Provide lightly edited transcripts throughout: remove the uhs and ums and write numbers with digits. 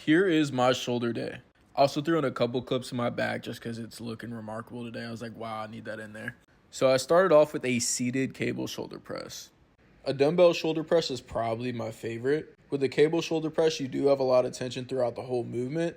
Here is my shoulder day. I also threw in a couple clips in my bag just because it's looking remarkable today. I was like, wow, I need that in there. So I started off with a seated cable shoulder press. A dumbbell shoulder press is probably my favorite. With a cable shoulder press, you do have a lot of tension throughout the whole movement,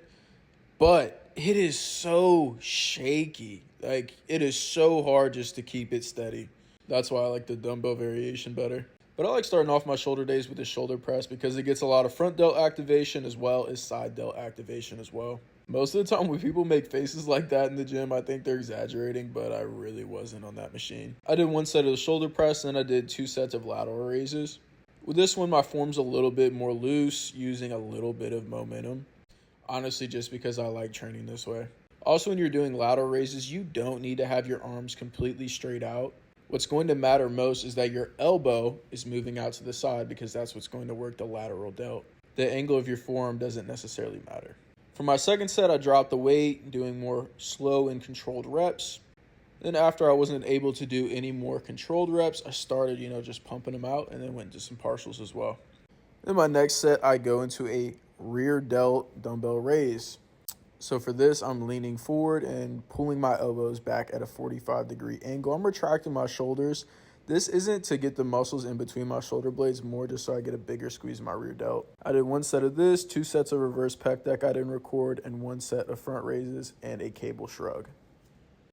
but it is so shaky. Like, it is so hard just to keep it steady. That's why I like the dumbbell variation better. But I like starting off my shoulder days with the shoulder press because it gets a lot of front delt activation as well as side delt activation as well. Most of the time when people make faces like that in the gym, I think they're exaggerating, but I really wasn't on that machine. I did one set of the shoulder press and I did 2 sets of lateral raises. With this one, my form's a little bit more loose, using a little bit of momentum. Honestly, just because I like training this way. Also, when you're doing lateral raises, you don't need to have your arms completely straight out. What's going to matter most is that your elbow is moving out to the side because that's what's going to work the lateral delt. The angle of your forearm doesn't necessarily matter. For my second set, I dropped the weight, doing more slow and controlled reps. Then after I wasn't able to do any more controlled reps, I started, just pumping them out and then went into some partials as well. Then my next set, I go into a rear delt dumbbell raise. So for this, I'm leaning forward and pulling my elbows back at a 45-degree angle. I'm retracting my shoulders. This isn't to get the muscles in between my shoulder blades, more just so I get a bigger squeeze in my rear delt. I did 1 set of this, 2 sets of reverse pec deck I didn't record, and 1 set of front raises and a cable shrug.